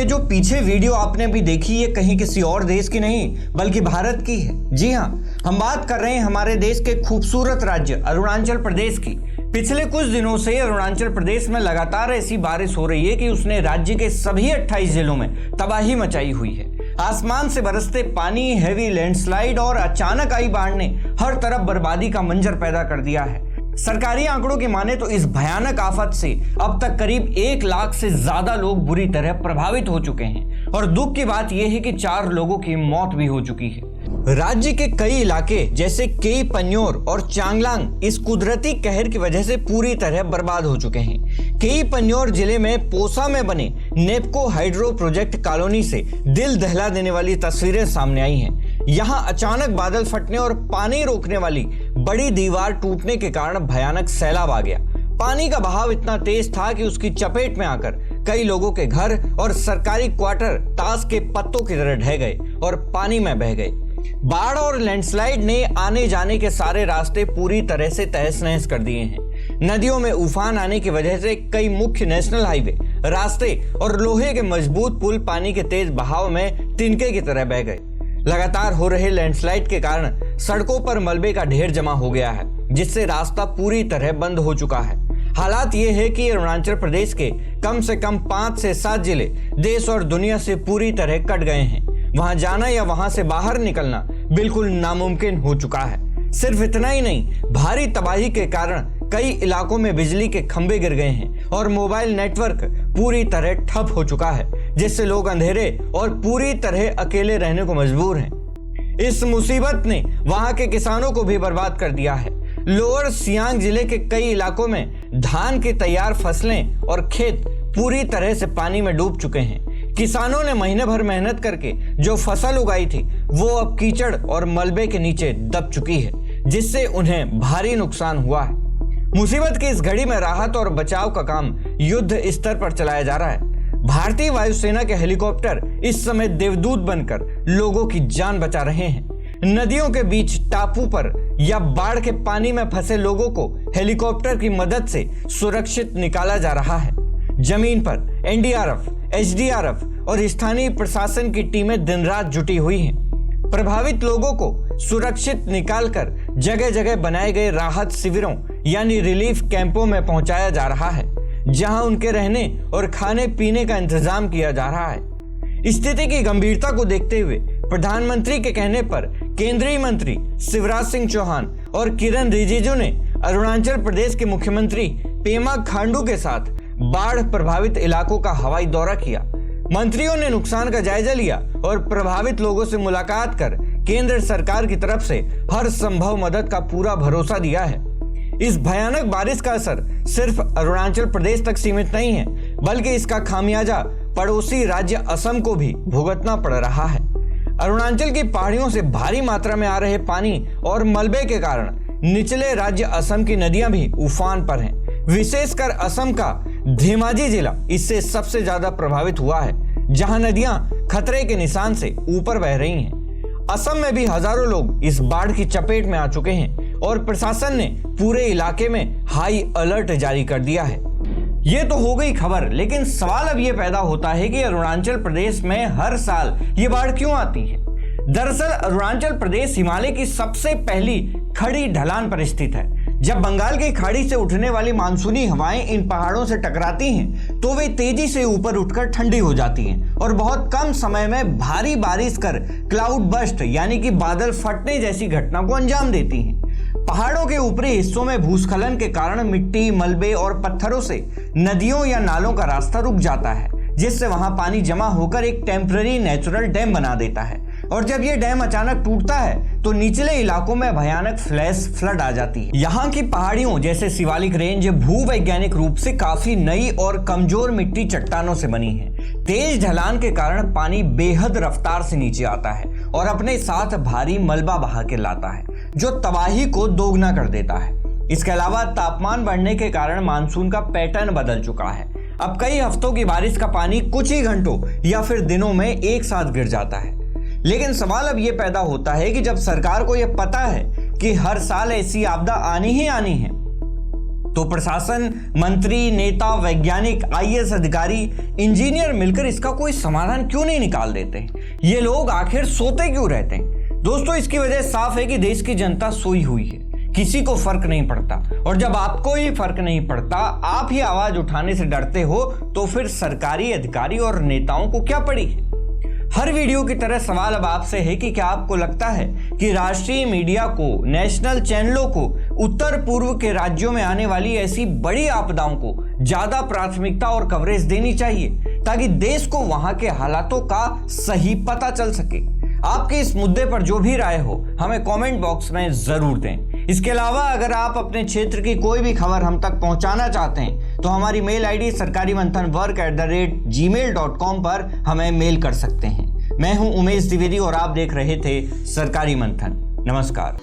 ये जो पीछे वीडियो आपने अभी देखी, ये कहीं किसी और देश की नहीं बल्कि भारत की है। जी हाँ, हम बात कर रहे हैं हमारे देश के खूबसूरत राज्य अरुणाचल प्रदेश की। पिछले कुछ दिनों से अरुणाचल प्रदेश में लगातार ऐसी बारिश हो रही है कि उसने राज्य के सभी 28 जिलों में तबाही मचाई हुई है। आसमान से बरसते पानी, हैवी लैंडस्लाइड और अचानक आई बाढ़ ने हर तरफ बर्बादी का मंजर पैदा कर दिया है। सरकारी आंकड़ों की माने तो इस भयानक आफत से अब तक करीब 1 लाख से ज्यादा लोग बुरी तरह प्रभावित हो चुके हैं और दुख की बात यह है कि 4 लोगों की मौत भी हो चुकी है। राज्य के कई इलाके जैसे केई पन्योर और चांगलांग इस कुदरती कहर की वजह से पूरी तरह बर्बाद हो चुके हैं। केई पन्योर जिले में पोसा में बने नेपको हाइड्रो प्रोजेक्ट कॉलोनी से दिल दहला देने वाली तस्वीरें सामने आई हैं। यहां अचानक बादल फटने और पानी रोकने वाली बड़ी दीवार टूटने के कारण भयानक सैलाब आ गया। पानी का बहाव इतना तेज था कि उसकी चपेट में आकर कई लोगों के घर और सरकारी क्वार्टर ताश के पत्तों की तरह ढह गए और पानी में बह गए। बाढ़ और लैंडस्लाइड ने आने जाने के सारे रास्ते पूरी तरह से तहस नहस कर दिए हैं। नदियों में उफान आने की वजह से कई मुख्य नेशनल हाईवे, रास्ते और लोहे के मजबूत पुल पानी के तेज बहाव में तिनके की तरह बह गए। लगातार हो रहे लैंडस्लाइड के कारण सड़कों पर मलबे का ढेर जमा हो गया है, जिससे रास्ता पूरी तरह बंद हो चुका है। हालात ये है कि अरुणाचल प्रदेश के कम से कम 5 से 7 जिले देश और दुनिया से पूरी तरह कट गए हैं। वहां जाना या वहां से बाहर निकलना बिल्कुल नामुमकिन हो चुका है। सिर्फ इतना ही नहीं, भारी तबाही के कारण कई इलाकों में बिजली के खंभे गिर गए हैं और मोबाइल नेटवर्क पूरी तरह ठप हो चुका है, जिससे लोग अंधेरे और पूरी तरह अकेले रहने को मजबूर हैं। इस मुसीबत ने वहां के किसानों को भी बर्बाद कर दिया है। लोअर सियांग जिले के कई इलाकों में धान की तैयार फसलें और खेत पूरी तरह से पानी में डूब चुके हैं। किसानों ने महीने भर मेहनत करके जो फसल उगाई थी वो अब कीचड़ और मलबे के नीचे दब चुकी है, जिससे उन्हें भारी नुकसान हुआ है। मुसीबत की इस घड़ी में राहत और बचाव का काम युद्ध स्तर पर चलाया जा रहा है। भारतीय वायुसेना के हेलीकॉप्टर इस समय देवदूत बनकर लोगों की जान बचा रहे हैं। नदियों के बीच टापू पर या बाढ़ के पानी में फंसे लोगों को हेलीकॉप्टर की मदद से सुरक्षित निकाला जा रहा है। जमीन पर एनडीआरएफ, एसडीआरएफ और स्थानीय प्रशासन की टीमें दिन रात जुटी हुई हैं। प्रभावित लोगों को सुरक्षित निकालकर जगह जगह बनाए गए राहत शिविरों यानी रिलीफ कैंपों में पहुंचाया जा रहा है, जहां उनके रहने और खाने पीने का इंतजाम किया जा रहा है। स्थिति की गंभीरता को देखते हुए प्रधानमंत्री के कहने पर केंद्रीय मंत्री शिवराज सिंह चौहान और किरण रिजिजू ने अरुणाचल प्रदेश के मुख्यमंत्री पेमा खांडू के साथ बाढ़ प्रभावित इलाकों का हवाई दौरा किया। मंत्रियों ने नुकसान का जायजा लिया और प्रभावित लोगों से मुलाकात कर केंद्र सरकार की तरफ से हर संभव मदद का पूरा भरोसा दिया है। इस भयानक बारिश का असर सिर्फ अरुणाचल प्रदेश तक सीमित नहीं है, बल्कि इसका खामियाजा पड़ोसी राज्य असम को भी भुगतना पड़ रहा है। अरुणाचल की पहाड़ियों से भारी मात्रा में आ रहे पानी और मलबे के कारण निचले राज्य असम की नदियां भी उफान पर हैं। विशेषकर असम का धेमाजी जिला इससे सबसे ज्यादा प्रभावित हुआ है, जहां नदियां खतरे के निशान से ऊपर बह रही हैं। असम में भी हजारों लोग इस बाढ़ की चपेट में आ चुके हैं और प्रशासन ने पूरे इलाके में हाई अलर्ट जारी कर दिया है। ये तो हो गई खबर, लेकिन सवाल अब ये पैदा होता है कि अरुणाचल प्रदेश में हर साल ये बाढ़ क्यों आती है। दरअसल अरुणाचल प्रदेश हिमालय की सबसे पहली खड़ी ढलान पर स्थित है। जब बंगाल की खाड़ी से उठने वाली मानसूनी हवाएं इन पहाड़ों से टकराती हैं, तो वे तेजी से ऊपर उठकर ठंडी हो जाती हैं और बहुत कम समय में भारी बारिश कर क्लाउड बर्स्ट यानी कि बादल फटने जैसी घटना को अंजाम देती हैं। पहाड़ों के ऊपरी हिस्सों में भूस्खलन के कारण मिट्टी, मलबे और पत्थरों से नदियों या नालों का रास्ता रुक जाता है, जिससे वहां पानी जमा होकर एक टेम्पररी नेचुरल डैम बना देता है। और जब ये डैम अचानक टूटता है तो निचले इलाकों में भयानक फ्लैश फ्लड आ जाती है। यहाँ की पहाड़ियों जैसे शिवालिक रेंज भूवैज्ञानिक रूप से काफी नई और कमजोर मिट्टी चट्टानों से बनी है। तेज ढलान के कारण पानी बेहद रफ्तार से नीचे आता है और अपने साथ भारी मलबा बहा के लाता है, जो तबाही को दोगुना कर देता है। इसके अलावा तापमान बढ़ने के कारण मानसून का पैटर्न बदल चुका है। अब कई हफ्तों की बारिश का पानी कुछ ही घंटों या फिर दिनों में एक साथ गिर जाता है। लेकिन सवाल अब यह पैदा होता है कि जब सरकार को यह पता है कि हर साल ऐसी आपदा आनी ही आनी है, तो प्रशासन, मंत्री, नेता, वैज्ञानिक, आईएएस अधिकारी, इंजीनियर मिलकर इसका कोई समाधान क्यों नहीं निकाल देते? ये लोग आखिर सोते क्यों रहते हैं? दोस्तों, इसकी वजह साफ है कि देश की जनता सोई हुई है, किसी को फर्क नहीं पड़ता। और जब आपको ही फर्क नहीं पड़ता, आप ही आवाज उठाने से डरते हो, तो फिर सरकारी अधिकारी और नेताओं को क्या पड़ी है? हर वीडियो की तरह सवाल अब आपसे है कि क्या आपको लगता है कि राष्ट्रीय मीडिया को, नेशनल चैनलों को उत्तर पूर्व के राज्यों में आने वाली ऐसी बड़ी आपदाओं को ज्यादा प्राथमिकता और कवरेज देनी चाहिए, ताकि देश को वहां के हालातों का सही पता चल सके? आपकी इस मुद्दे पर जो भी राय हो, हमें कमेंट बॉक्स में जरूर दें। इसके अलावा अगर आप अपने क्षेत्र की कोई भी खबर हम तक पहुंचाना चाहते हैं, तो हमारी मेल आईडी sarkariManthan@gmail.com पर हमें मेल कर सकते हैं। मैं हूं उमेश द्विवेदी और आप देख रहे थे सरकारी मंथन। नमस्कार।